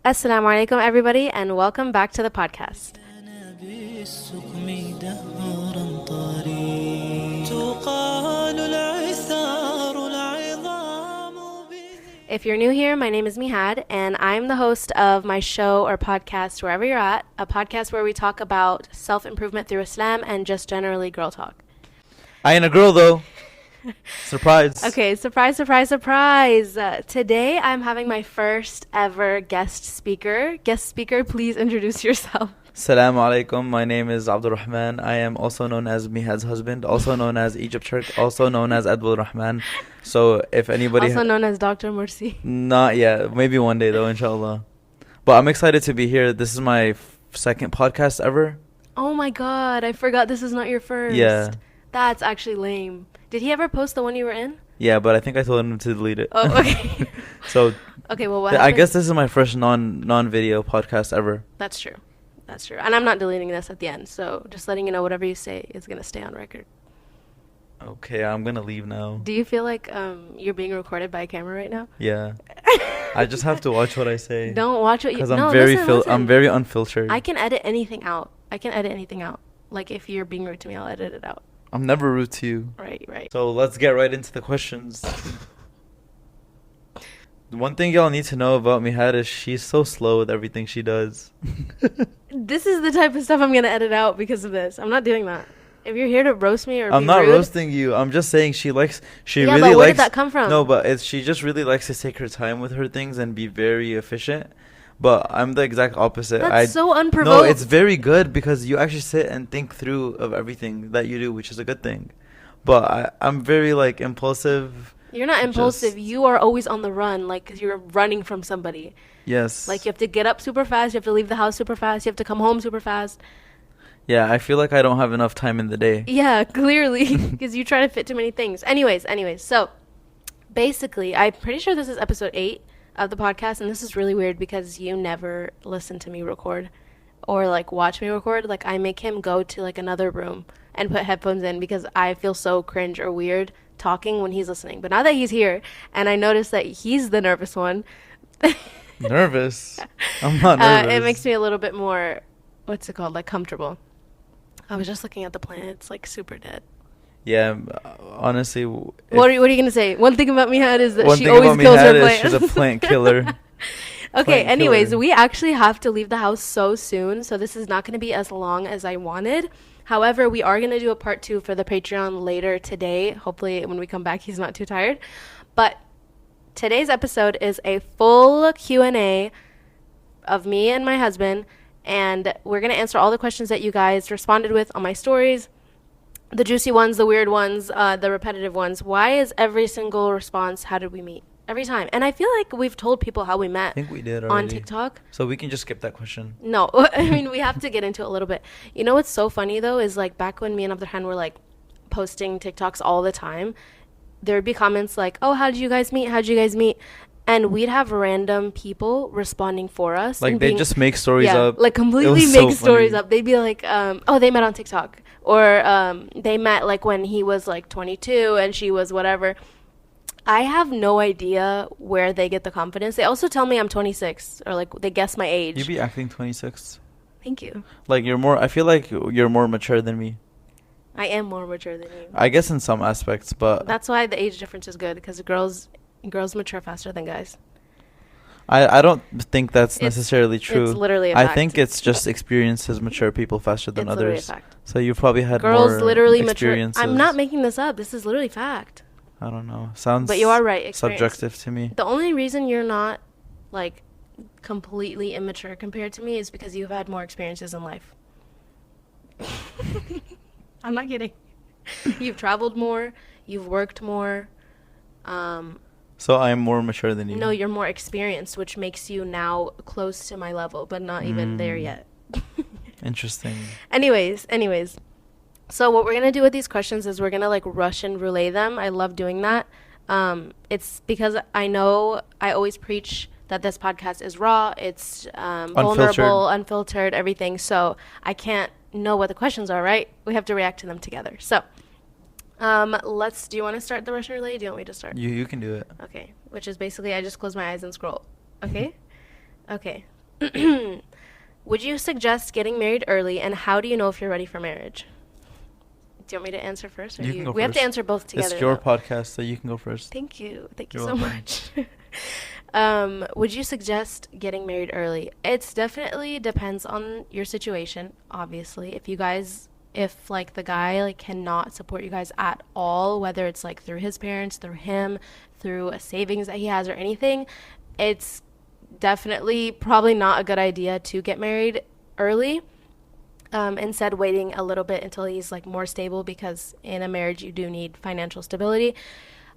Assalamu alaikum, everybody, and welcome back to the podcast. If you're new here, my name is Mihad, and I'm the host of my show or podcast, Wherever You're At, a podcast where we talk about self-improvement through Islam and just generally girl talk. I ain't a girl, though. Surprise. Okay, surprise, surprise, surprise. Today, I'm having my first ever guest speaker. Guest speaker, please introduce yourself. Assalamu alaikum. My name is Abdul Rahman. I am also known as Mihad's husband, also known as Egypt Turk, also known as Abdul Rahman. So if anybody... Also known as Dr. Mursi. Not yet. Maybe one day, though, inshallah. But I'm excited to be here. This is my second podcast ever. Oh my god, I forgot this is not your first. Yeah. That's actually lame. Did he ever post the one you were in? Yeah, but I think I told him to delete it. Oh, okay. So... Okay, well, what I happened? guess this is my first non-video podcast ever. That's true. That's true. And I'm not deleting this at the end, so just letting you know whatever you say is going to stay on record. Okay, I'm going to leave now. Do you feel like you're being recorded by a camera right now? Yeah. I just have to watch what I say. Don't watch what you... Because listen. I'm very unfiltered. I can edit anything out. Like, if you're being rude to me, I'll edit it out. I'm never rude to you. Right. So let's get right into the questions. One thing y'all need to know about Mihad is she's so slow with everything she does. This is the type of stuff I'm going to edit out because of this. I'm not doing that. If you're here to roast me or I'm be not rude, roasting you. I'm just saying she really but likes... where did that come from? No, but she just really likes to take her time with her things and be very efficient. But I'm the exact opposite. That's so unprovoked. No, it's very good because you actually sit and think through of everything that you do, which is a good thing. But I'm very, impulsive. You're not impulsive. You are always on the run, like you're running from somebody. Yes. Like you have to get up super fast. You have to leave the house super fast. You have to come home super fast. Yeah, I feel like I don't have enough time in the day. Yeah, clearly, because you try to fit too many things. Anyways, so basically, I'm pretty sure this is episode 8 of the podcast, and this is really weird because you never listen to me record or watch me record. Like I make him go to another room and put headphones in because I feel so cringe or weird talking when he's listening. But now that he's here and I notice that he's the nervous one. Nervous? I'm not nervous. It makes me a little bit more, what's it called, comfortable. I was just looking at the planets, super dead. Yeah, honestly. What are you going to say? One thing about Mihad is that she always kills her plants. She's a plant killer. Okay, anyways, we actually have to leave the house so soon, so this is not going to be as long as I wanted. However, we are going to do a part 2 for the Patreon later today. Hopefully, when we come back, he's not too tired. But today's episode is a full Q&A of me and my husband, and we're going to answer all the questions that you guys responded with on my stories. The juicy ones, the weird ones, the repetitive ones. Why is every single response, how did we meet? Every time. And I feel like we've told people how we met. I think we did already. On TikTok. So we can just skip that question. No. I mean, we have to get into it a little bit. You know what's so funny, though, is back when me and Abdurrahman were posting TikToks all the time, there would be comments like, oh, how did you guys meet? How'd you guys meet? And we'd have random people responding for us. They just make stories up. Completely make stories up. They'd be like, oh, they met on TikTok. Or they met when he was 22 and she was whatever. I have no idea where they get the confidence. They also tell me I'm 26 or they guess my age. You be acting 26. Thank you. I feel like you're more mature than me. I am more mature than you. I guess in some aspects, but... That's why the age difference is good, because girls mature faster than guys. I don't think that's necessarily true. It's literally a fact. I think it's just experiences mature people faster than others. It's literally a fact. So you probably had girls more literally experiences. Mature. I'm not making this up. This is literally fact. I don't know. Sounds but you are right. Subjective to me. The only reason you're not completely immature compared to me is because you've had more experiences in life. I'm not kidding. You've traveled more. You've worked more. So I'm more mature than you. No, you're more experienced, which makes you now close to my level, but not even there yet. Interesting. Anyways. So what we're going to do with these questions is we're going to Russian roulette them. I love doing that. It's because I know I always preach that this podcast is raw. It's vulnerable, unfiltered, everything. So I can't know what the questions are, right? We have to react to them together. So do you want to start the Russian roulette? Do you want me to start? You can do it. Okay. Which is basically I just close my eyes and scroll. Okay? Okay. Would you suggest getting married early, and how do you know if you're ready for marriage? Do you want me to answer first? Or You can go we first. have to answer both together. It's your though. podcast, so you can go first. Thank you. Thank you You're so welcome. much. Would you suggest getting married early? It's definitely depends on your situation, obviously. If like the guy like cannot support you guys at all, whether it's like through his parents, through him, through a savings that he has or anything, it's definitely probably not a good idea to get married early. Instead waiting a little bit until he's like more stable, because in a marriage you do need financial stability.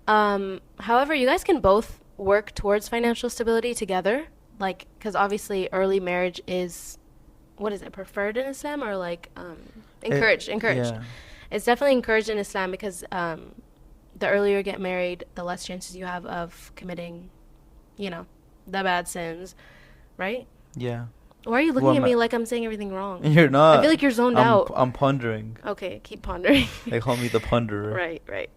However, you guys can both work towards financial stability together, like, because obviously early marriage is, what is it, preferred in Islam, or like encouraged? Yeah. It's definitely encouraged in Islam, because the earlier you get married, the less chances you have of committing, the bad sins, right? Yeah. Why are you looking at me like I'm saying everything wrong? You're not. I feel like you're zoned out. I'm pondering. Okay, keep pondering. They call me the ponderer. Right.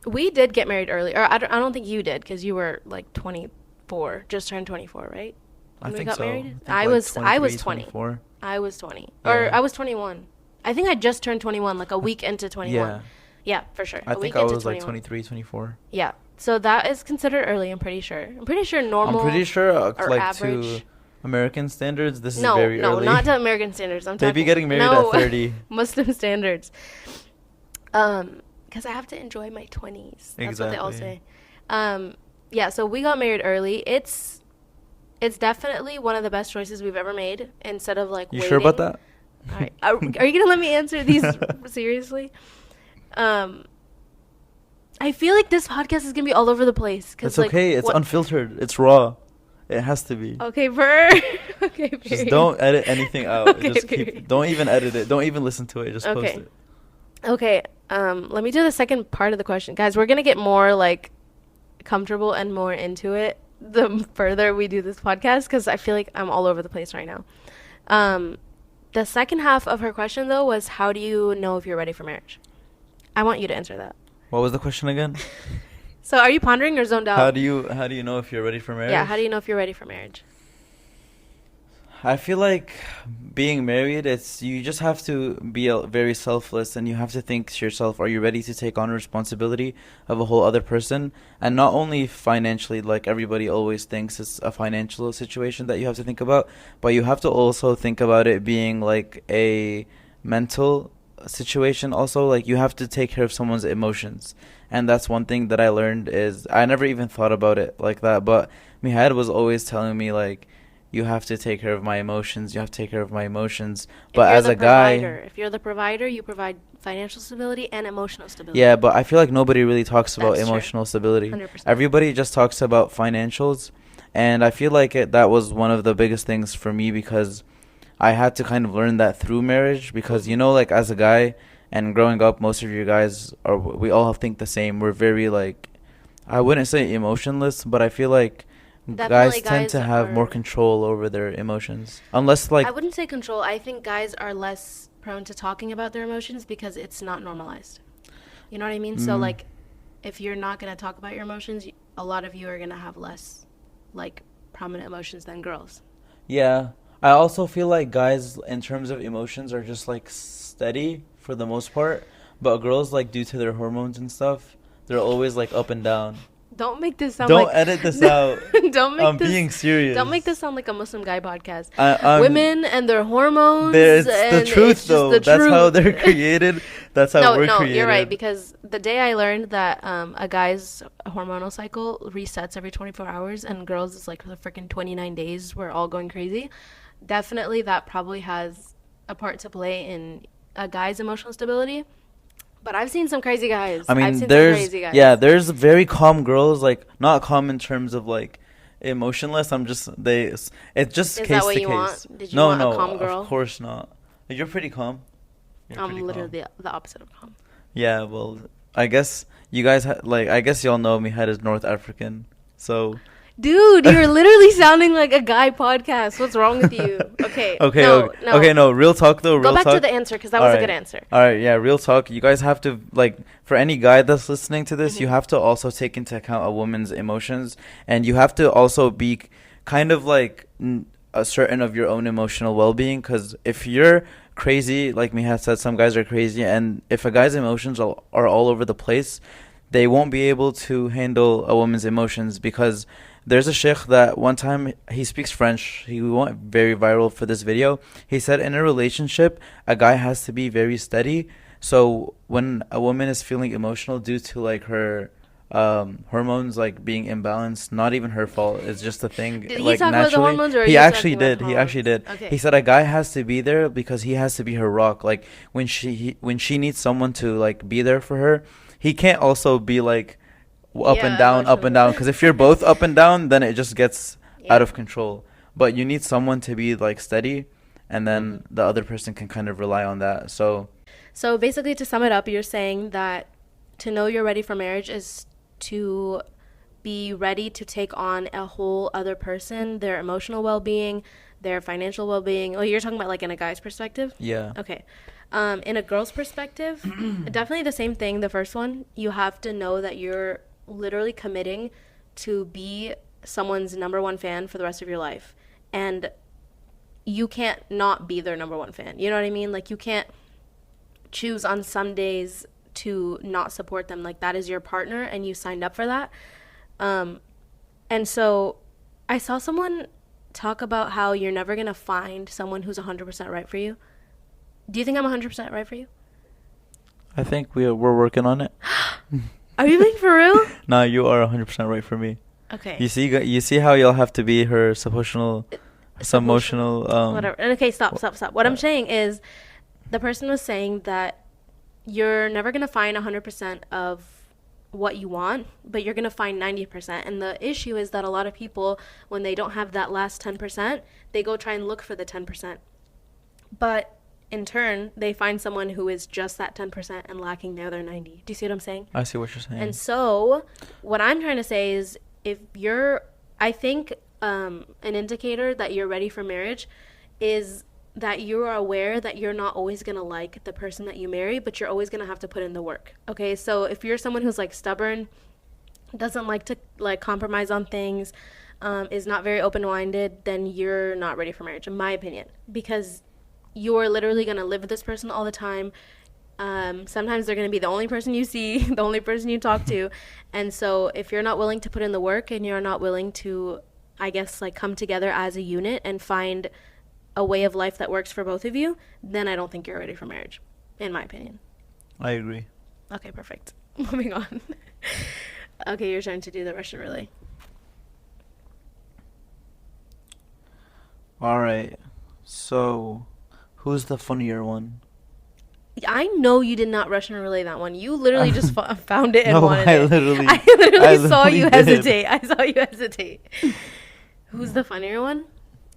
We did get married early, or I don't think you did, because you were like 24, just turned 24, right? I think got so. Married? I was 20. 24. I was 20, Yeah. or I was 21. I think I just turned 21, like a week into 21. Yeah. Yeah, for sure. I think I was like 23, 24. Yeah. So that is considered early, I'm pretty sure. I'm pretty sure I'm pretty sure or like average. to American standards, this is very No, early. not to American standards. I'm They talking be getting married at 30. Muslim standards. Because I have to enjoy my 20s. That's what they all say. Yeah, so we got married early. It's definitely one of the best choices we've ever made, instead of like You waiting. sure about that? All right. Are you going to let me answer these seriously? I feel like this podcast is going to be all over the place. It's okay. It's unfiltered. It's raw. It has to be. Okay, okay, period. Just don't edit anything out. Okay, Just period. don't even edit it. Don't even listen to it. Just post it. Okay. Let me do the second part of the question. Guys, we're going to get more like comfortable and more into it the further we do this podcast, because I feel like I'm all over the place right now. The second half of her question, though, was how do you know if you're ready for marriage? I want you to answer that. What was the question again? So are you pondering or zoned out? How do you know if you're ready for marriage? Yeah, how do you know if you're ready for marriage? I feel like being married, you just have to be very selfless, and you have to think to yourself, are you ready to take on responsibility of a whole other person? And not only financially, like everybody always thinks it's a financial situation that you have to think about, but you have to also think about it being like a mental situation also. Like you have to take care of someone's emotions. And that's one thing that I learned is I never even thought about it like that, but Mihad was always telling me like, you have to take care of my emotions. You have to take care of my emotions. But as a guy, if you're the provider, you provide financial stability and emotional stability. Yeah, but I feel like nobody really talks about That's emotional true. stability. 100%. Everybody just talks about financials, and I feel like that was one of the biggest things for me, because I had to kind of learn that through marriage. Because like as a guy and growing up, most of you guys we all think the same. We're very like, I wouldn't say emotionless, but I feel like guys tend to have more control over their emotions. Unless like, I wouldn't say control. I think guys are less prone to talking about their emotions because it's not normalized. You know what I mean? So like, if you're not going to talk about your emotions, a lot of you are going to have less like prominent emotions than girls. Yeah. I also feel like guys in terms of emotions are just like steady for the most part, but girls, like, due to their hormones and stuff, they're always like up and down. Don't make this sound Don't edit this out. I'm being serious. Don't make this sound like a Muslim guy podcast. Women and their hormones. It's the truth, though. That's how they're created. That's how we're created. No, you're right. Because the day I learned that a guy's hormonal cycle resets every 24 hours and girls is like the freaking 29 days, we're all going crazy. Definitely that probably has a part to play in a guy's emotional stability. But I've seen some crazy guys. I mean, there's very calm girls, like not calm in terms of like emotionless. It's just Is case that what to you case. Want? Did you want a calm girl? Of course not. You're pretty calm. I'm literally the opposite of calm. Yeah, well, I guess you guys I guess y'all know Mihad is North African, so. Dude, you're literally sounding like a guy podcast. What's wrong with you? Okay. No, real talk though. Go back to the answer, because that was a good answer. All right, yeah, real talk. You guys have to, like, for any guy that's listening to this, you have to also take into account a woman's emotions, and you have to also be kind of like a certain of your own emotional well-being. Because if you're crazy, like Mihad said, some guys are crazy, and if a guy's emotions are all over the place, they won't be able to handle a woman's emotions. Because there's a sheikh that one time, he speaks French, he went very viral for this video. He said in a relationship, a guy has to be very steady. So when a woman is feeling emotional due to like her hormones like being imbalanced, not even her fault, it's just a thing. Did he like talk about the naturally, hormones, or are he you actually talking about did. the He actually hormones? did. Okay. He said a guy has to be there because he has to be her rock. Like when she needs someone to like be there for her, he can't also be like up and Yeah, down, up and emotional. down. Because if you're both up and down, then it just gets Yeah. out of control. But you need someone to be like steady, and then the other person can kind of rely on that. So basically, to sum it up, you're saying that to know you're ready for marriage is to be ready to take on a whole other person, their emotional well-being, their financial well-being. Oh, you're talking about like in a guy's perspective? Yeah. Okay. In a girl's perspective, definitely the same thing. The first one, you have to know that you're literally committing to be someone's number one fan for the rest of your life. And you can't not be their number one fan. You know what I mean? Like, you can't choose on some days to not support them. Like, that is your partner and you signed up for that. And so I saw someone talk about how you're never going to find someone who's 100% right for you. Do you think I'm 100% right for you? I think we're working on it. Are you being for real? Nah, you are 100% right for me. Okay. You see how you'll have to be her emotional, whatever. Okay, stop. What I'm saying is, the person was saying that you're never going to find 100% of what you want, but you're going to find 90%. And the issue is that a lot of people, when they don't have that last 10%, they go try and look for the 10%. But in turn, they find someone who is just that 10% and lacking the other 90. Do you see what I'm saying? I see what you're saying. And so what I'm trying to say is, I think an indicator that you're ready for marriage is that you are aware that you're not always going to like the person that you marry, but you're always going to have to put in the work. Okay, so if you're someone who's like stubborn, doesn't like to like compromise on things, is not very open-minded, then you're not ready for marriage, in my opinion, because you're literally going to live with this person all the time. Sometimes they're going to be the only person you see, the only person you talk to. And so if you're not willing to put in the work and you're not willing to, I guess, like come together as a unit and find a way of life that works for both of you, then I don't think you're ready for marriage, in my opinion. I agree. Okay, perfect. Moving on. Okay, your turn to do the Russian relay. All right. So, who's the funnier one? I know you did not Russian relay that one. You literally just found it and No, wanted I it. literally I saw you did. hesitate. I saw you hesitate. Who's the funnier one?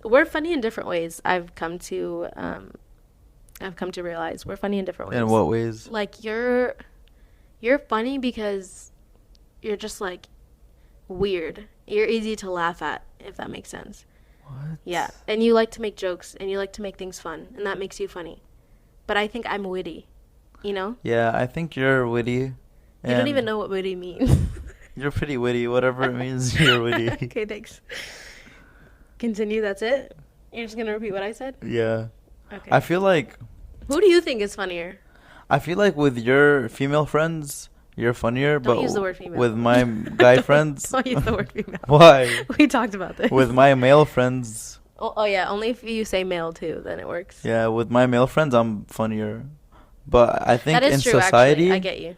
We're funny in different ways. I've come to realize we're funny in different ways. In what ways? Like you're funny because you're just like weird. You're easy to laugh at, if that makes sense. What? Yeah, and you like to make jokes and you like to make things fun, and that makes you funny. But I think I'm witty, you know? Yeah, I think you're witty. You don't even know what witty means. You're pretty witty. Whatever it means, you're witty. Okay, thanks. Continue, that's it? You're just going to repeat what I said? Yeah. Okay. I feel like Who do you think is funnier? with your female friends, you're funnier. Don't but use the word female. with my guy friends, Don't use the word female. Why? We talked about this. With my male friends, Oh, yeah, only if you say male, too, then it works. yeah, with my male friends, I'm funnier. But I think That is in true, society, actually. I get you.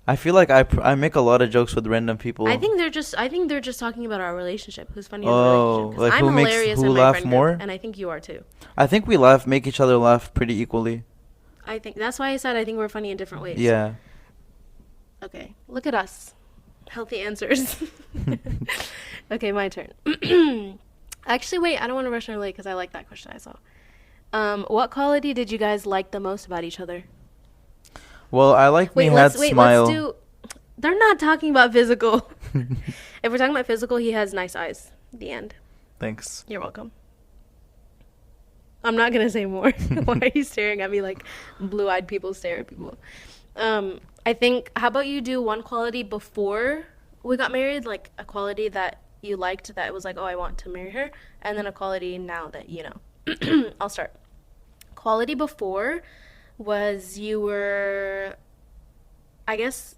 I feel like I make a lot of jokes with random people. I think they're just talking about our relationship. Who's funnier Oh, in the relationship? 'Cause like I'm who makes- hilarious who in my laugh friend more? group, and I think you are too. I think we make each other laugh pretty equally. I think that's why I said I think we're funny in different ways. Yeah. Okay, look at us. Healthy answers. Okay, my turn. Actually, wait, I don't want to rush relate because I like that question I saw. What quality did you guys like the most about each other? Well, I like Mihad's smile. They're not talking about physical. If we're talking about physical, he has nice eyes. The end. Thanks. You're welcome. I'm not going to say more. Why are you staring at me like blue-eyed people stare at people? I think, how about you do one quality before we got married, like a quality that you liked that it was like, oh, I want to marry her, and then a quality now that you know. I'll start. Quality before was you were, I guess,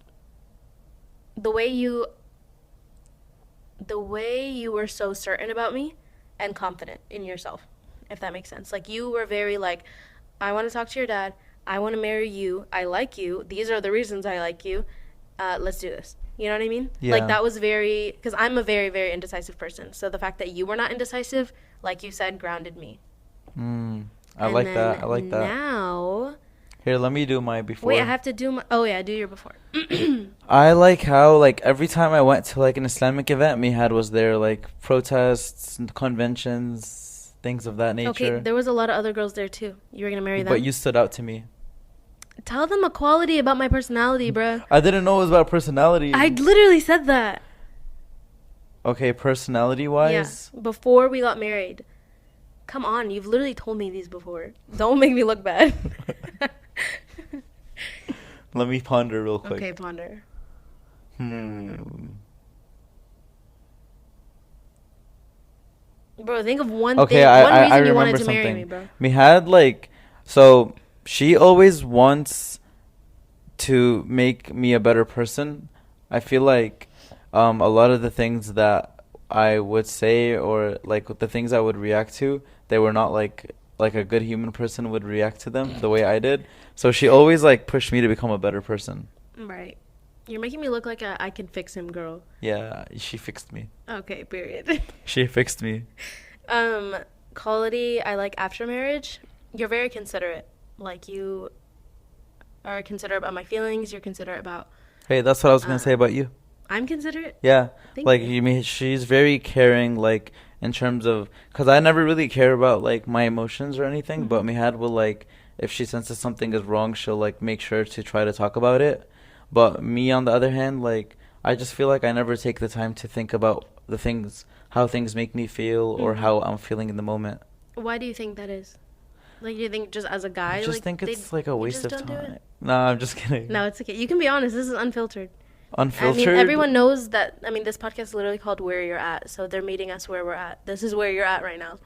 the way you were so certain about me and confident in yourself, if that makes sense. Like, you were very like, I want to talk to your dad, I want to marry you, I like you, these are the reasons I like you, let's do this. You know what I mean? Yeah. Like, that was very, because I'm a very, very indecisive person, so the fact that you were not indecisive, like you said, grounded me. I like that. I like that. Now, here, let me do my before. wait, I have to do my, oh yeah, do your before. I like how, like, every time I went to, like, an Islamic event, Mihad was there, like, protests, conventions, things of that nature. Okay, there was a lot of other girls there too. You were gonna marry them? But you stood out to me. Tell them a quality about my personality, bruh. I didn't know it was about personality. I literally said that. Okay, personality-wise? Yeah, before we got married. Come on, you've literally told me these before. Don't make me look bad. Let me ponder real quick. Okay, ponder. Bro, think of one Okay, thing, one reason I you wanted remember to something. marry me, bro. Mihad, like, so she always wants to make me a better person. I feel like a lot of the things that I would say, or like the things I would react to, they were not like a good human person would react to them the way I did. So she always like pushed me to become a better person. Right. You're making me look like a I can fix him girl. Yeah, she fixed me. Okay, period. She fixed me. Quality I like after marriage. You're very considerate. Like, you are considerate about my feelings. You're considerate about. Hey, that's what I was gonna say about you. I'm considerate. Yeah, Thank like you. you mean she's very caring, like in terms of, cause I never really care about like my emotions or anything, but Mihad will like if she senses something is wrong, she'll like make sure to try to talk about it. But me on the other hand, like I just feel like I never take the time to think about the things, how things make me feel or how I'm feeling in the moment. Why do you think that is? Like, do you think just as a guy? I just like, think it's like a waste of time. No, I'm just kidding. No, it's okay. You can be honest. This is unfiltered. Unfiltered? I mean, everyone knows that. I mean, this podcast is literally called Where You're At. So they're meeting us where we're at. This is where you're at right now.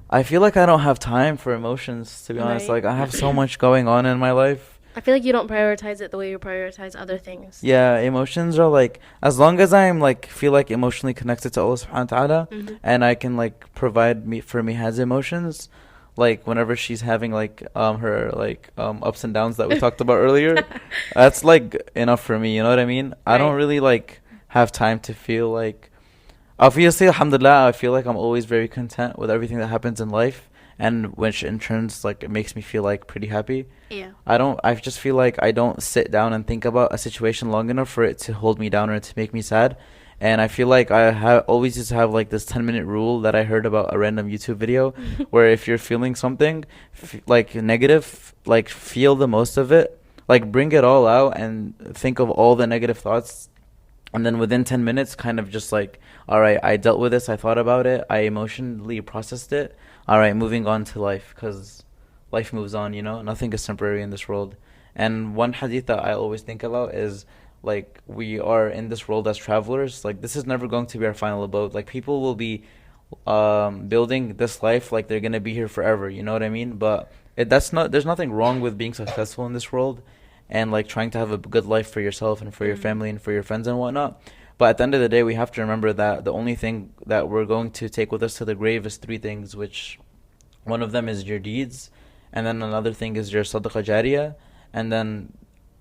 I feel like I don't have time for emotions, to be honest. Like, I have so much going on in my life. I feel like you don't prioritize it the way you prioritize other things. Yeah, emotions are like, as long as I'm like, feel like emotionally connected to Allah subhanahu wa ta'ala, and I can like provide me for Mihad's emotions, like whenever she's having like her like ups and downs that we talked about earlier, that's like enough for me, you know what I mean? Right. I don't really like have time to feel like, obviously alhamdulillah, I feel like I'm always very content with everything that happens in life, and which in turns like it makes me feel like pretty happy. Yeah. I just feel like I don't sit down and think about a situation long enough for it to hold me down or to make me sad. And I feel like I always used to have like this 10-minute rule that I heard about a random YouTube video where if you're feeling something like negative, like feel the most of it, like bring it all out and think of all the negative thoughts. And then within 10 minutes, kind of just like, all right, I dealt with this. I thought about it. I emotionally processed it. All right, moving on to life, because life moves on, you know? Nothing is temporary in this world. And one hadith that I always think about is, like, we are in this world as travelers. Like, this is never going to be our final abode. Like, people will be building this life like they're going to be here forever, you know what I mean? But there's nothing wrong with being successful in this world and, like, trying to have a good life for yourself and for your family and for your friends and whatnot. But at the end of the day, we have to remember that the only thing that we're going to take with us to the grave is three things, which one of them is your deeds, and then another thing is your sadaqah jariyah, and then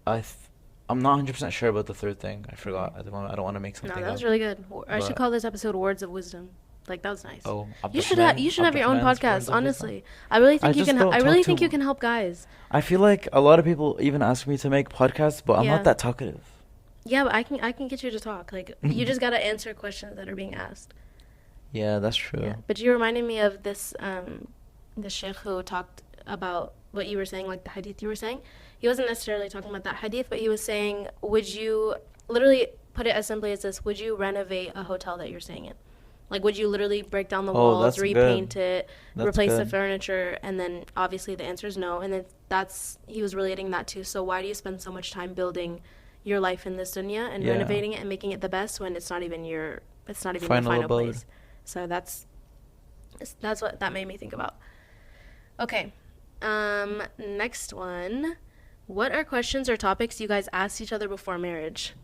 I'm not 100% sure about the third thing. I forgot at the moment. I don't want to make something up. No, that was really good. I should call this episode Words of Wisdom. Like, that was nice. Oh, you should have your own podcast, honestly. I really think you can help guys. I feel like a lot of people even ask me to make podcasts, but I'm not that talkative. Yeah, but I can get you to talk. Like, you just got to answer questions that are being asked. Yeah, that's true. Yeah. But you reminded me of this the sheikh who talked about what you were saying, like the hadith you were saying. He wasn't necessarily talking about that hadith, but he was saying, would you, literally put it as simply as this, would you renovate a hotel that you're staying in? Like, would you literally break down the walls, repaint it, replace the furniture? And then obviously the answer is no. And then he was relating that to, so why do you spend so much time building your life in this dunya and renovating it and making it the best when it's not even your It's not even Final the final abode. place. So that's what that made me think about. Okay. Next one. What are questions or topics you guys asked each other before marriage?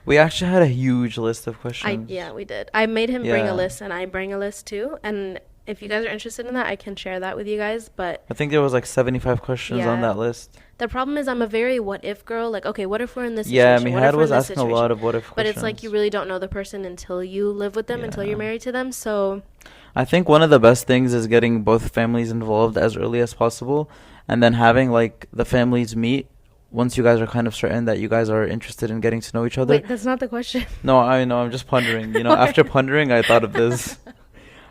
We actually had a huge list of questions. Yeah, we did. I made him bring a Yeah. list, and I bring a list too. And if you guys are interested in that, I can share that with you guys. But I think there was like 75 questions on yeah, that list. the problem is I'm a very what if girl. Like, okay, what if we're in this Yeah, situation? What if Mihad we're was in this asking a lot situation? of what if But questions. it's like you really don't know the person until you live with them, until you're Yeah. married to them. So I think one of the best things is getting both families involved as early as possible, and then having like the families meet once you guys are kind of certain that you guys are interested in getting to know each other. wait, that's not the question. No, I know, I'm just pondering. You know, after pondering, I thought of this.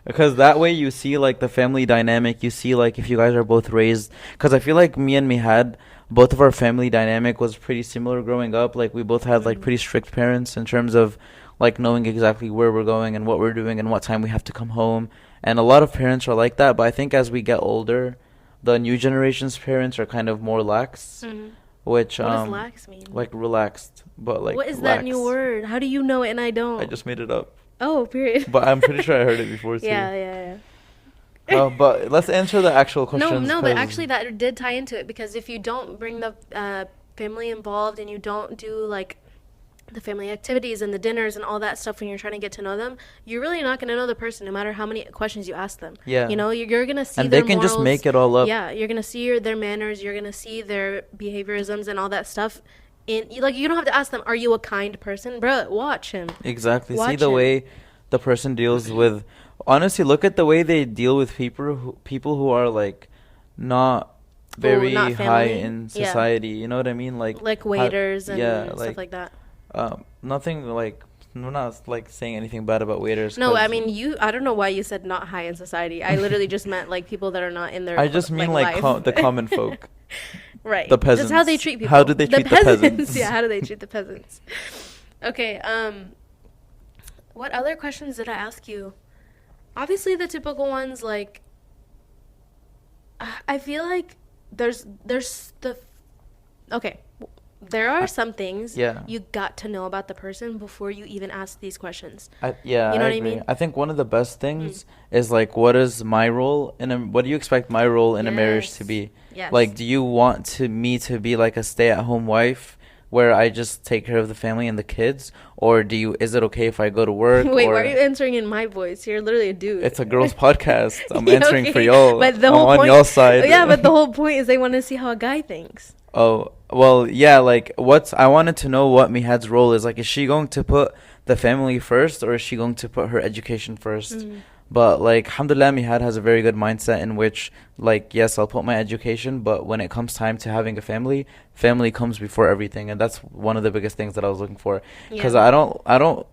Because that way you see like the family dynamic, you see like if you guys are both raised. Because I feel like me and Mihad, both of our family dynamic was pretty similar growing up. Like we both had like pretty strict parents in terms of like knowing exactly where we're going and what we're doing and what time we have to come home. And a lot of parents are like that. But I think as we get older, the new generation's parents are kind of more lax. Mm-hmm. Which What does lax mean? like relaxed, but like what is lax. that new word? How do you know it and I don't? I just made it up. Oh, period. But I'm pretty sure I heard it before too. Yeah. But let's answer the actual questions. No, but actually that did tie into it because if you don't bring the family involved and you don't do like the family activities and the dinners and all that stuff when you're trying to get to know them, you're really not going to know the person no matter how many questions you ask them. Yeah. You know, you're going to see and their they can morals. just make it all up. Yeah, you're going to see their manners, you're going to see their behaviorisms and all that stuff. Like you don't have to ask them, are you a kind person? Bruh, watch him. Exactly. Watch See the him. way the person deals with. Honestly, look at the way they deal with people who are like not very not high family. in Yeah. society. You know what I mean? Like waiters and yeah, stuff like that. Nothing like. We're not like saying anything bad about waiters. No, I mean I don't know why you said not high in society. I literally just meant like people that are not in their. I just mean like the common folk. Right. The peasants. That's how they treat people. How do they treat the peasants? Yeah, how do they treat the peasants? Okay, what other questions did I ask you? Obviously the typical ones like I feel like there's the okay, there are some things you got to know about the person before you even ask these questions. You know what I agree. mean? I think one of the best things is like, what is my role what do you expect my role in a marriage to be? Yes. Like, do you want me to be like a stay-at-home wife where I just take care of the family and the kids, or is it okay if I go to work? Wait, why are you answering in my voice? You're literally a dude. It's a girls' podcast. I'm Yeah, answering okay. for y'all. But the I'm whole on point, y'all's side. Yeah, but the whole point is they want to see how a guy thinks. Oh, well, yeah, like, I wanted to know what Mihad's role is. Like, is she going to put the family first, or is she going to put her education first? But, like, alhamdulillah, Mihad has a very good mindset in which, like, yes, I'll put my education, but when it comes time to having a family comes before everything. And that's one of the biggest things that I was looking for. Because I don't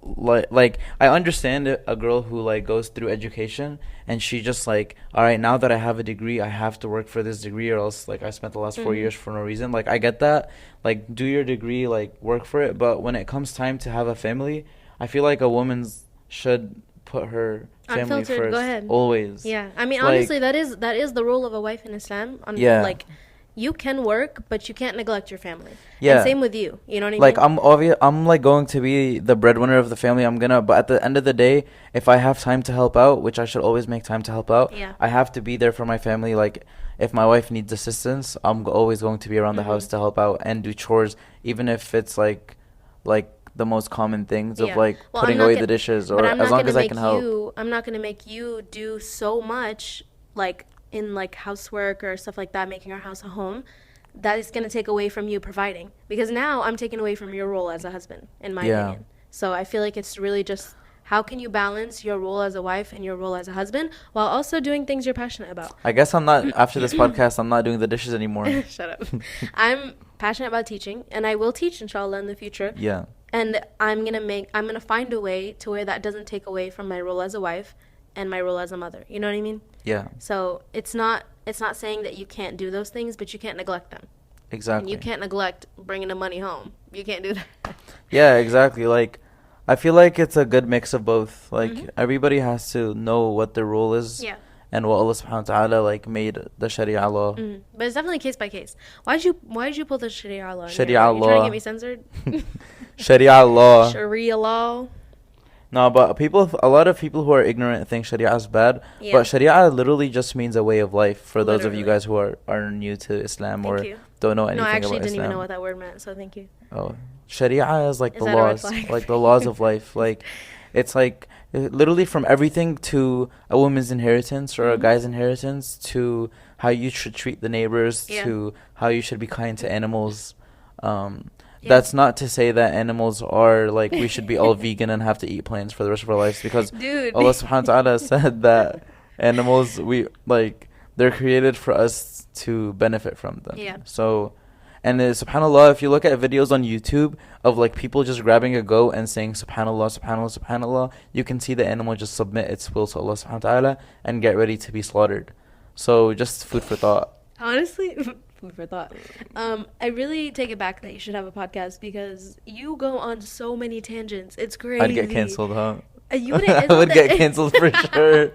like, I understand a girl who, like, goes through education and she just, like, all right, now that I have a degree, I have to work for this degree, or else, like, I spent the last 4 years for no reason. Like, I get that. Like, do your degree, like, work for it. But when it comes time to have a family, I feel like a woman should put her family first. Go ahead. Always. Yeah, I mean, Like, honestly, that is the role of a wife in Islam. Like, you can work, but you can't neglect your family. Yeah. And same with you. You know what I mean? Like, I'm like going to be the breadwinner of the family. But at the end of the day, if I have time to help out, which I should always make time to help out, I have to be there for my family. Like, if my wife needs assistance, I'm always going to be around the house to help out and do chores, even if it's like the most common things of like putting away the dishes, or as long as I can help. I'm not going to make you do so much like in like housework or stuff like that, making our house a home, that is going to take away from you providing, because now I'm taking away from your role as a husband, in my opinion. So I feel like it's really just how can you balance your role as a wife and your role as a husband while also doing things you're passionate about. I guess I'm not, after this podcast, I'm not doing the dishes anymore. Shut up. I'm passionate about teaching, and I will teach inshallah in the future. Yeah. And I'm gonna find a way to where that doesn't take away from my role as a wife and my role as a mother. You know what I mean? Yeah. So it's not saying that you can't do those things, but you can't neglect them. Exactly. And you can't neglect bringing the money home. You can't do that. Yeah, exactly. Like, I feel like it's a good mix of both. Like, everybody has to know what their role is. Yeah. And what Allah subhanahu wa ta'ala like made the Sharia law. But it's definitely case by case. Why did you pull the Sharia law? Sharia law. You trying to get me censored? Sharia law. Sharia law. No, but a lot of people who are ignorant think Sharia is bad. Yeah. But Sharia literally just means a way of life for those of you Literally. guys who are new to Islam Thank or you. don't know No, I anything actually about didn't even know Islam. what that word meant, so thank you. Oh, Sharia is like Is the that a red laws, flag? like the laws of life. Like, it's like literally from everything to a woman's inheritance or a Mhm. guy's inheritance to how you should treat the neighbors Yeah. to how you should be kind to animals. Yeah. That's not to say that animals are like we should be all vegan and have to eat plants for the rest of our lives because Dude. Allah subhanahu wa ta'ala said that animals we like they're created for us to benefit from them. Yeah. So and subhanallah, if you look at videos on YouTube of like people just grabbing a goat and saying subhanallah, subhanallah, subhanallah, you can see the animal just submit its will to Allah subhanahu wa ta'ala and get ready to be slaughtered. So just food for thought. Honestly, food for thought. I really take it back that you should have a podcast because you go on so many tangents. It's crazy. I'd get canceled, huh? You wouldn't. I would get canceled for sure.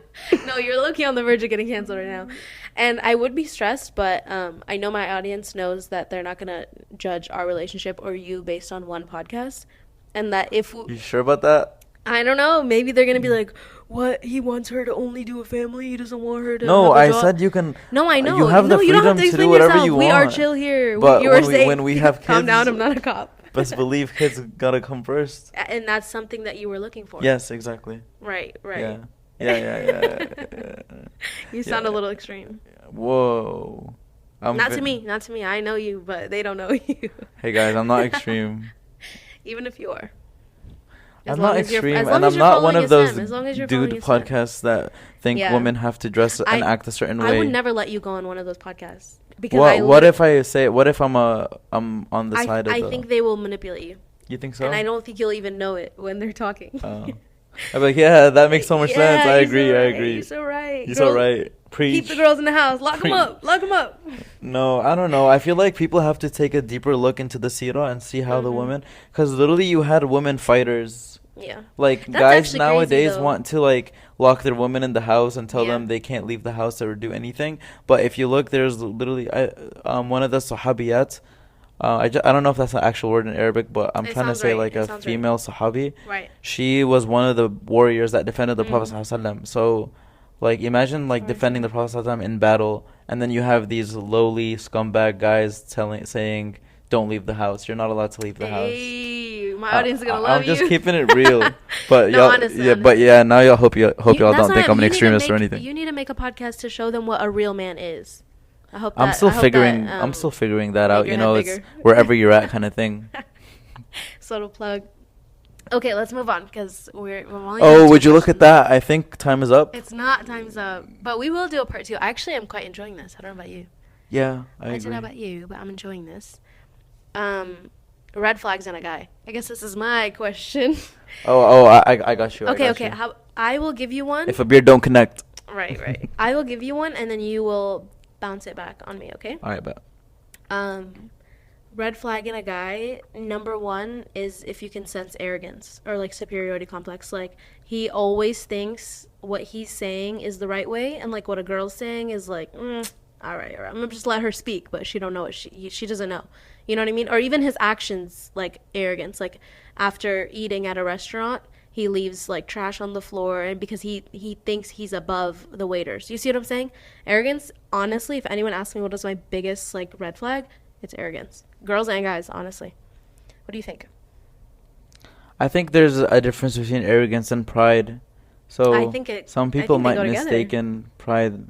No, you're low-key on the verge of getting canceled right now. And I would be stressed, but I know my audience knows that they're not going to judge our relationship or you based on one podcast. And that if... You sure about that? I don't know. Maybe they're going to be like, what? He wants her to only do a family? He doesn't want her to No, have a I job? said you can... No, I know. You have the you don't have freedom to do explain whatever yourself. you We want. are chill here. But you were saying, when we have kids... calm down, I'm not a cop. Best believe kids gotta come first. And that's something that you were looking for. Yes, exactly. Right. Yeah. Yeah. You sound a little extreme. Whoa. Not to me. I know you, but they don't know you. Hey guys, I'm not extreme. Even if you are. I'm not extreme, and I'm not one of those dude podcasts that think Yeah. women have to dress and act a certain way. I would never let you go on one of those podcasts because What if I'm on the side of I think they will manipulate you. You think so? And I don't think you'll even know it when they're talking. I'm like, yeah, that makes so much sense. I agree. You're so right. You're so right. Preach. Keep the girls in the house. Lock them up. No, I don't know. I feel like people have to take a deeper look into the seerah and see how the women, because literally you had women fighters. Yeah. Like That's guys nowadays crazy, want to like lock their women in the house and tell them they can't leave the house or do anything. But if you look, there's literally one of the sahabiyat. I don't know if that's an actual word in Arabic, but I'm trying to say like a female sahabi. Right. She was one of the warriors that defended the Prophet ﷺ. So, like, imagine like defending the Prophet ﷺ in battle, and then you have these lowly scumbag guys saying, "Don't leave the house. You're not allowed to leave the house." My audience is gonna love you. I'm just keeping it real, but no, honestly. But now y'all hope y'all don't think I'm an extremist or anything. You need to make a podcast to show them what a real man is. I hope I'm still figuring that out. You know, it's wherever you're at kind of thing. Subtle plug. Okay, let's move on because we're only. Oh, would you look at that? I think time is up. It's not time's up, but we will do a part 2. I actually am quite enjoying this. I don't know about you. Yeah, I agree. I don't know about you, but I'm enjoying this. Red flags in a guy. I guess this is my question. I got you. Okay. I will give you one. If a beard don't connect. Right. I will give you one, and then you will bounce it back on me, okay? All right, bet. Red flag in a guy, number 1 is if you can sense arrogance or like superiority complex. Like he always thinks what he's saying is the right way, and like what a girl's saying is like, all right, I'm gonna just let her speak, but she don't know what she doesn't know. You know what I mean? Or even his actions, like arrogance. Like after eating at a restaurant, he leaves like trash on the floor, and because he thinks he's above the waiters. You see what I'm saying? Arrogance, honestly, if anyone asks me what is my biggest like red flag, it's arrogance. Girls and guys, honestly. What do you think? I think there's a difference between arrogance and pride. So some people might mistaken pride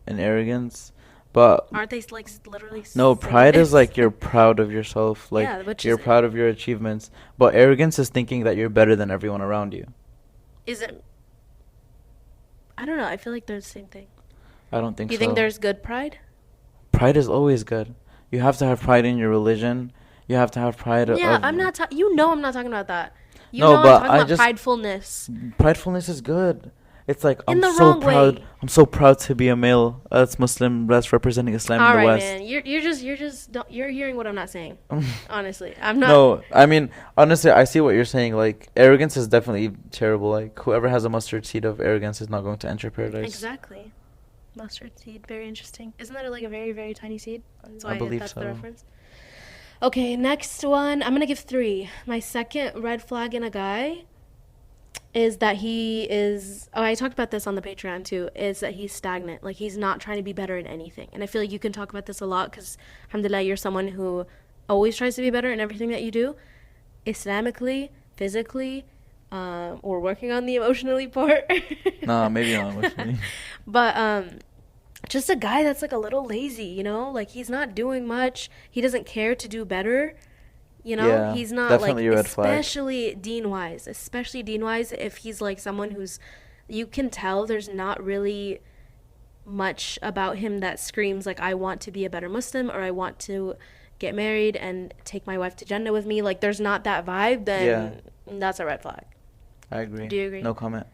and arrogance, but aren't they like literally? No, pride is like you're proud of yourself, like you're proud of your achievements. But arrogance is thinking that you're better than everyone around you. Is it? I don't know. I feel like they're the same thing. I don't think so. You think there's good pride? Pride is always good. You have to have pride in your religion. You have to have pride. Yeah, I'm not. I'm not talking about that. I'm talking about pridefulness. Pridefulness is good. It's like I'm so proud. I'm so proud to be a male that's Muslim, that's representing Islam in the West. All right, man. You're hearing what I'm not saying. Honestly, I'm not. No, I mean honestly, I see what you're saying. Like arrogance is definitely terrible. Like whoever has a mustard seed of arrogance is not going to enter paradise. Exactly. Mustard seed, very interesting. Isn't that like a very, very tiny seed? That's I believe that's so. The reference. Okay, next one. I'm gonna give 3. My second red flag in a guy is that he is, oh, I talked about this on the Patreon too, is that he's stagnant. Like, he's not trying to be better in anything. And I feel like you can talk about this a lot because, alhamdulillah, you're someone who always tries to be better in everything that you do. Islamically, physically, or working on the emotionally part. Nah, maybe not emotionally. But, just a guy that's like a little lazy, you know? Like, he's not doing much. He doesn't care to do better. You know, Yeah, he's not like, definitely a red flag. especially Dean wise, if he's like someone who's, you can tell there's not really much about him that screams like, I want to be a better Muslim, or I want to get married and take my wife to Jannah with me. Like, there's not that vibe, then that's a red flag. I agree. Do you agree? No comment.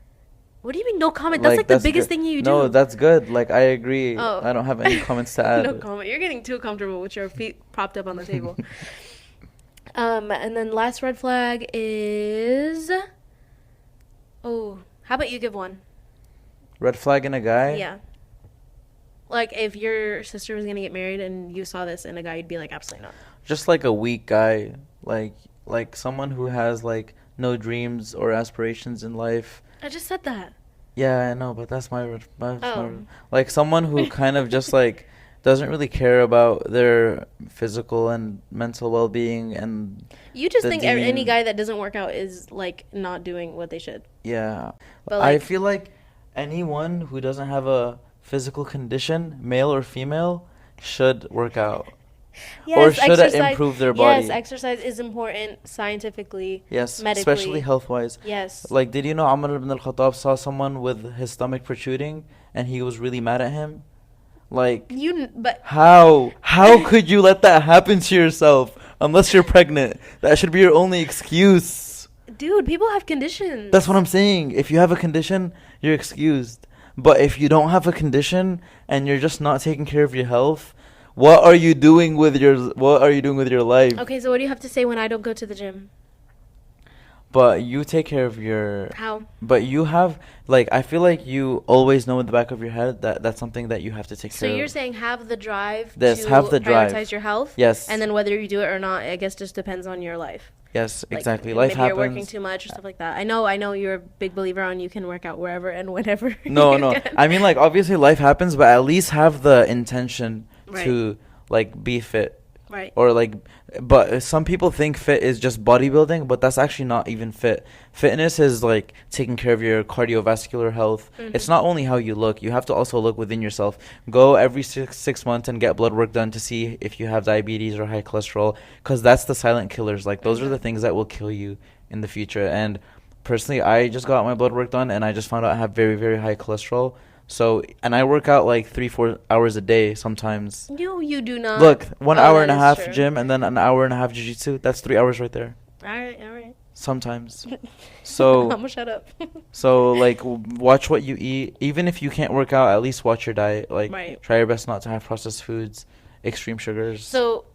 What do you mean no comment? That's like the biggest thing you do. No, that's good. Like, I agree. Oh. I don't have any comments to add. No comment. You're getting too comfortable with your feet propped up on the table. And then last red flag is, oh, how about you give one? Red flag in a guy? Yeah. Like, if your sister was gonna get married and you saw this in a guy, you'd be like, absolutely not. Just like a weak guy. Like someone who has like no dreams or aspirations in life. I just said that. Yeah, I know, but that's my like someone who kind of just like doesn't really care about their physical and mental well-being. And you just think any guy that doesn't work out is like not doing what they should. Yeah, but like, I feel like anyone who doesn't have a physical condition, male or female, should work out. Yes, or should exercise, improve their body. Yes, exercise is important scientifically. Yes, medically. especially health-wise. Yes. Like, did you know Umar ibn al-Khattab saw someone with his stomach protruding and he was really mad at him? Like, how could you let that happen to yourself unless you're pregnant? That should be your only excuse. Dude, people have conditions. That's what I'm saying. If you have a condition, you're excused. But if you don't have a condition and you're just not taking care of your health, what are you doing with your life? Okay, so what do you have to say when I don't go to the gym? But you take care of your... How? But you have, like, I feel like you always know in the back of your head that that's something that you have to take care of. So you're saying have the drive prioritize your health? Yes. And then whether you do it or not, I guess just depends on your life. Yes, like, exactly. Life happens. Maybe you're working too much or stuff like that. I know you're a big believer on you can work out wherever and whenever. No. I mean, like, obviously life happens, but at least have the intention to, like, be fit. Right. Or like, but some people think fit is just bodybuilding, but that's actually not even fit. Fitness is like taking care of your cardiovascular health. Mm-hmm. It's not only how you look. You have to also look within yourself. Go every six months and get blood work done to see if you have diabetes or high cholesterol, because that's the silent killers. Like, those are the things that will kill you in the future. And personally, I just got my blood work done and I just found out I have very, very high cholesterol. So, and I work out like 3-4 hours a day sometimes. No, you do not. Look, 1 hour and a half gym and then an hour and a half jiu-jitsu. That's 3 hours right there. All right. Sometimes. So, I'm gonna shut up. So, like, watch what you eat. Even if you can't work out, at least watch your diet. Like, try your best not to have processed foods, extreme sugars. So,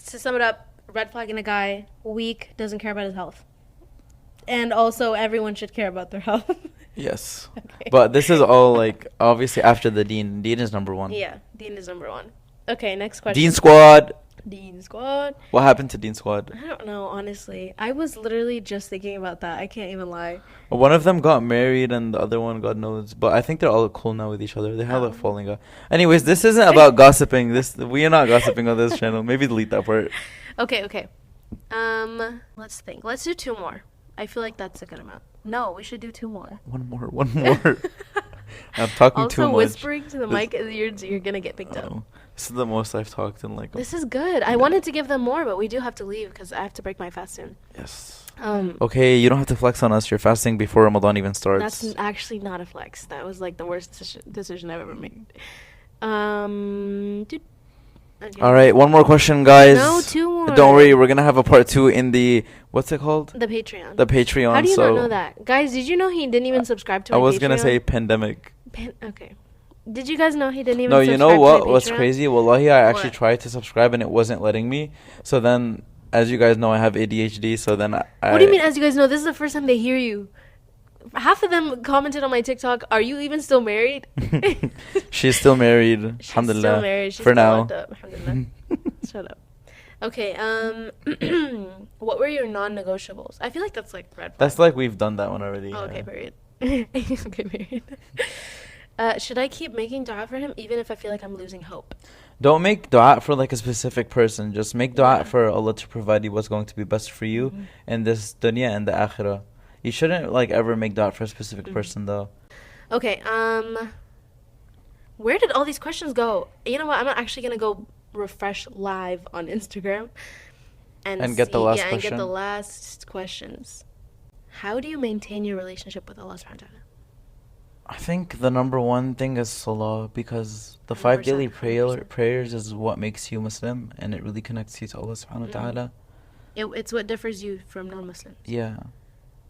to sum it up, red flag in a guy, weak, doesn't care about his health. And also, everyone should care about their health. Yes. Okay. But this is all, like, obviously after the Dean. Dean is number one. Yeah, Dean is number one. Okay, next question. Dean Squad. What happened to Dean Squad? I don't know, honestly. I was literally just thinking about that. I can't even lie. One of them got married and the other one, God knows. But I think they're all cool now with each other. They have a falling out. Anyways, this isn't about gossiping. We are not gossiping on this channel. Maybe delete that part. Okay. Let's think. Let's do 2 more. I feel like that's a good amount. No, we should do 2 more. One more. I'm talking too much. Also, whispering to the mic, you're going to get picked up. This is the most I've talked in like... This is good. I wanted to give them more, but we do have to leave because I have to break my fast soon. Yes. Okay, you don't have to flex on us. You're fasting before Ramadan even starts. That's actually not a flex. That was like the worst decision I've ever made. Okay. All right, one more question, guys. No, 2 more. Don't worry, we're going to have a part 2 in the... What's it called? The Patreon. How do you not know that? Guys, did you know he didn't even subscribe to my Patreon? I was going to say pandemic. Okay. Did you guys know he didn't even subscribe to my Patreon? No, you know what's crazy? Wallahi, I actually tried to subscribe and it wasn't letting me. So then, as you guys know, I have ADHD, so then What do you mean, as you guys know? This is the first time they hear you. Half of them commented on my TikTok, are you even still married? She's still married. Alhamdulillah. She's still married. For now. Alhamdulillah. Shut up. Okay, what were your non-negotiables? I feel like that's like red flag. That's like we've done that one already. Oh, okay, Yeah. period. Okay, period. Should I keep making dua for him even if I feel like I'm losing hope? Don't make dua for like a specific person. Just make dua Yeah. for Allah to provide you what's going to be best for you Mm-hmm. in this dunya and the akhirah. You shouldn't like ever make dua for a specific Mm-hmm. person though. Okay, where did all these questions go? You know what? I'm actually gonna go refresh live on Instagram and And get the see, last yeah, and get the question. last questions. How do you maintain your relationship with Allah subhanahu wa ta'ala? I think the number one thing is salah because the 5 100%, daily 100%. prayers is what makes you Muslim and it really connects you to Allah subhanahu wa Mm-hmm. ta'ala. It's what differs you from non-Muslims. Yeah.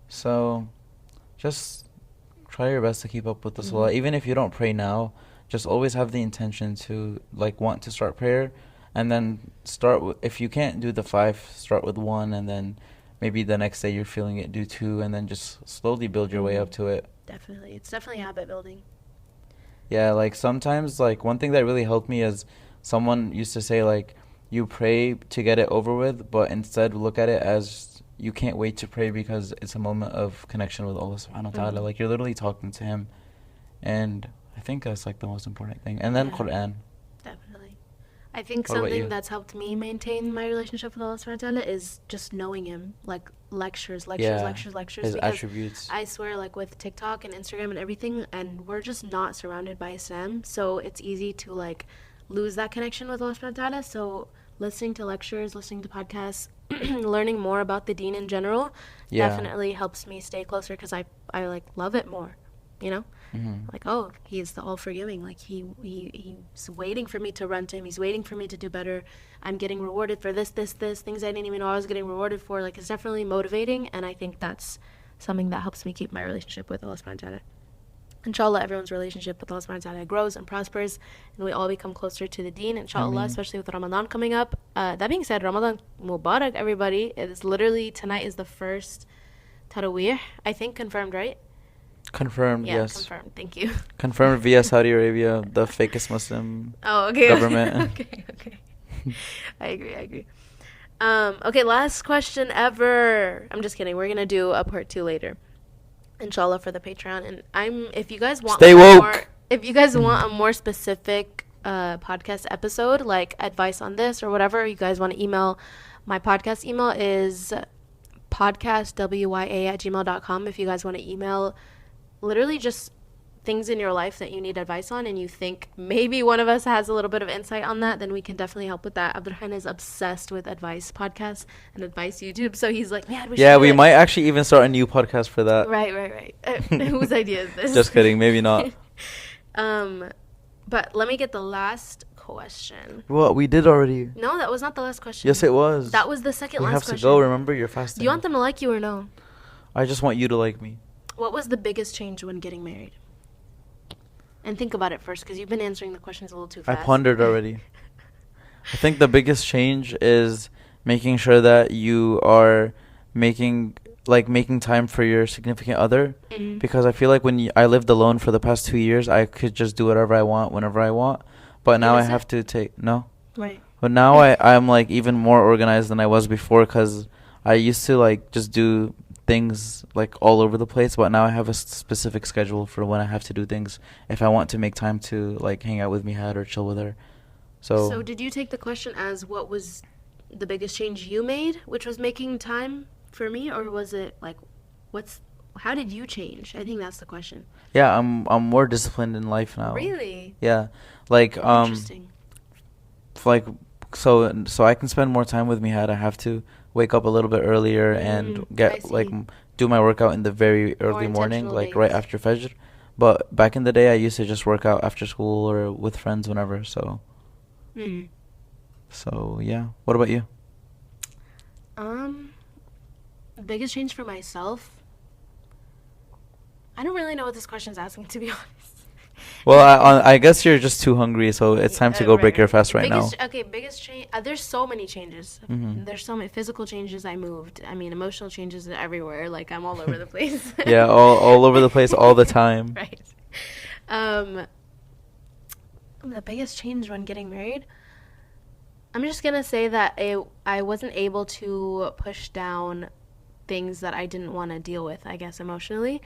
So just try your best to keep up with the Mm-hmm. salah. Even if you don't pray now, just always have the intention to like want to start prayer and then start with, if you can't do the 5, start with 1 and then maybe the next day you're feeling it, do 2 and then just slowly build your way up to it. Definitely. It's definitely habit building. Yeah, like sometimes like one thing that really helped me is someone used to say like you pray to get it over with, but instead look at it as you can't wait to pray because it's a moment of connection with Allah subhanahu wa ta'ala. Mhm. Like you're literally talking to him, and I think that's like the most important thing. And then Yeah, Quran. definitely. I think What about something you? that's helped me maintain my relationship with Allah subhanahu wa ta'ala is just knowing him. Like lectures, Yeah, his because attributes. I swear, like with TikTok and Instagram and everything, and we're just not surrounded by Islam, so it's easy to like lose that connection with Allah subhanahu wa ta'ala. So listening to lectures, listening to podcasts, learning more about the deen in general Yeah. definitely helps me stay closer because I like love it more, you know? Mm-hmm. Like, oh, he is the all forgiving. Like he's waiting for me to run to him. He's waiting for me to do better. I'm getting rewarded for this things I didn't even know I was getting rewarded for. Like, it's definitely motivating, and I think that's something that helps me keep my relationship with Allah subhanahu wa ta'ala. Inshallah, everyone's relationship with Allah subhanahu wa ta'ala grows and prospers, and we all become closer to the deen, inshallah, Ameen. especially with Ramadan coming up. That being said, Ramadan Mubarak, everybody. It is literally, tonight is the first Taraweeh, I think, confirmed, right? Confirmed, Yeah, yes. confirmed. Thank you. Confirmed via Saudi Arabia, the fakest Muslim Oh, okay. government. Okay. I agree. Okay, last question ever. I'm just kidding. We're gonna do a part 2 later, inshallah, for the Patreon. And if you guys want, Stay like, woke. if you guys want a more specific podcast episode, like advice on this or whatever, you guys want to email. My podcast email is podcastwya@gmail.com. If you guys want to email, literally just things in your life that you need advice on and you think maybe one of us has a little bit of insight on that, then we can definitely help with that. Abdurrahman is obsessed with advice podcasts and advice YouTube, so he's like, man, we should Yeah, do we it. might actually even start a new podcast for that. Right. Whose idea is this? Just kidding, maybe not. But let me get the last question. What, we did already? No, that was not the last question. Yes, it was. That was the second We last have question. to go, remember? You're fasting. Do you want them to like you or no? I just want you to like me. What was the biggest change when getting married? And think about it first, because you've been answering the questions a little too I fast. pondered already. I think the biggest change is making sure that you are making time for your significant other. Mhm. Because I feel like I lived alone for the past 2 years, I could just do whatever I want whenever I want. But now I miss have it? to take no. Right. But now I'm like even more organized than I was before because I used to like just do things like all over the place, but now I have a specific schedule for when I have to do things if I want to make time to like hang out with Mihad or chill with her. So did you take the question as what was the biggest change you made, which was making time for me, or was it like how did you change? I think that's the question. Yeah, I'm more disciplined in life now. Really? Yeah. Like Interesting. like so I can spend more time with Mihad. I have to wake up a little bit earlier and I get see. like do my workout in the very early morning, intentional like right days. after Fajr. But back in the day, I used to just work out after school or with friends whenever. So Mm. yeah. What about you? Biggest change for myself. I don't really know what this question's asking, to be honest. Well, I guess you're just too hungry, so it's time to go break your fast right now. Biggest change. There's so many changes. Mhm. There's so many physical changes. I moved. I mean, emotional changes everywhere. Like, I'm all over the place. Yeah, all over the place all the time. Right. The biggest change when getting married. I'm just gonna say that I wasn't able to push down things that I didn't want to deal with, I guess, emotionally,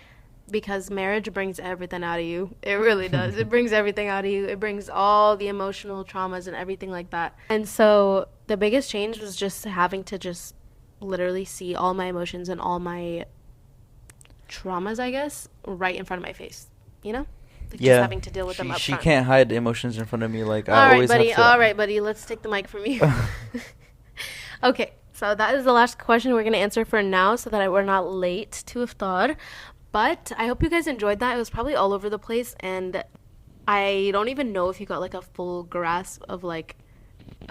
because marriage brings everything out of you. It really does. It brings everything out of you. It brings all the emotional traumas and everything like that. And so the biggest change was just having to just literally see all my emotions and all my traumas, I guess, right in front of my face. You know? Like just having to deal with them up she front. can't hide emotions in front of me. Like All I right, always buddy. have to. All right, buddy. Let's take the mic from you. Okay, so that is the last question we're going to answer for now so that we're not late to iftar. But I hope you guys enjoyed that. It was probably all over the place, and I don't even know if you got like a full grasp of like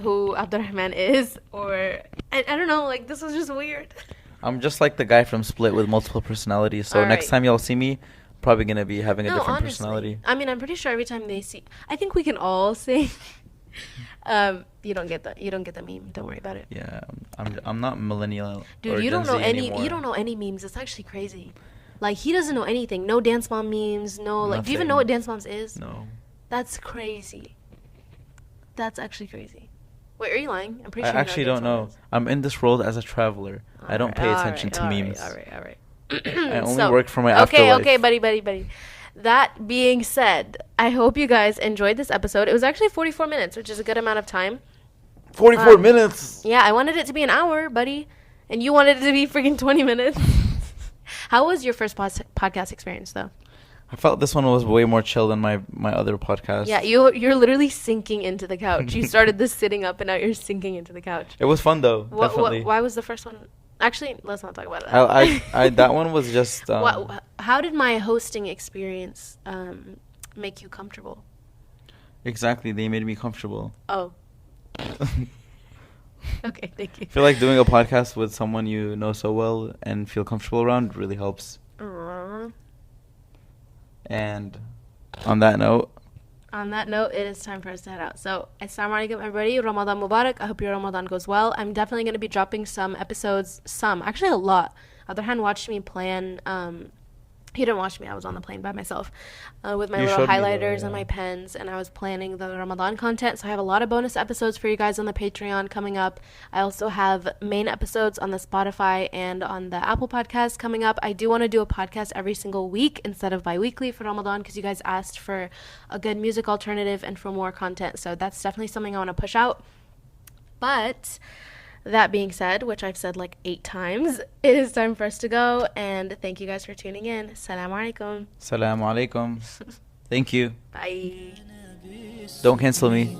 who Abdurrahman is, or I don't know, like this was just weird. I'm just like the guy from Split with multiple personalities. So All next right. time y'all see me, probably gonna be having a No, different honestly. personality. I mean, I'm pretty sure every time they see, I think we can all sing. You don't get that. You don't get the meme. Don't worry about it. Yeah, I'm not millennial. Dude, or you Gen don't know Z any. anymore. You don't know any memes. It's actually crazy. Like he doesn't know anything. No dance mom memes. No like. Do you even know what Nothing. dance moms is? No. That's crazy. That's actually crazy. Wait, are you lying? I'm pretty I sure. actually you know what don't know. dance mom I'm in this world as a traveler. I don't pay attention to memes. All right. I only work for my afterlife. Okay, buddy. That being said, I hope you guys enjoyed this episode. It was actually 44 minutes, which is a good amount of time. 44 minutes. Yeah, I wanted it to be an hour, buddy, and you wanted it to be freaking 20 minutes. How was your first podcast experience, though? I felt this one was way more chill than my other podcast. Yeah, you're literally sinking into the couch. You started this sitting up, and now you're sinking into the couch. It was fun though. Definitely. Why was the first one? Actually, let's not talk about that. I that one was just. How did my hosting experience make you comfortable? Exactly, they made me comfortable. Oh. Okay, thank you. I feel like doing a podcast with someone you know so well and feel comfortable around really helps. And on that note, it is time for us to head out. So, Assalamu alaikum, everybody. Ramadan Mubarak. I hope your Ramadan goes well. I'm definitely going to be dropping some episodes, actually a lot. Abdurrahman watched me plan. He didn't watch me. I was on the plane by myself with my little highlighters and my pens, and I was planning the Ramadan content. So I have a lot of bonus episodes for you guys on the Patreon coming up. I also have main episodes on the Spotify and on the Apple Podcast coming up. I do want to do a podcast every single week instead of bi-weekly for Ramadan because you guys asked for a good music alternative and for more content. So that's definitely something I want to push out. But that being said, which I've said like 8 times, it is time for us to go. And thank you guys for tuning in. Assalamu alaikum. Assalamu alaikum. Thank you. Bye. Don't cancel me.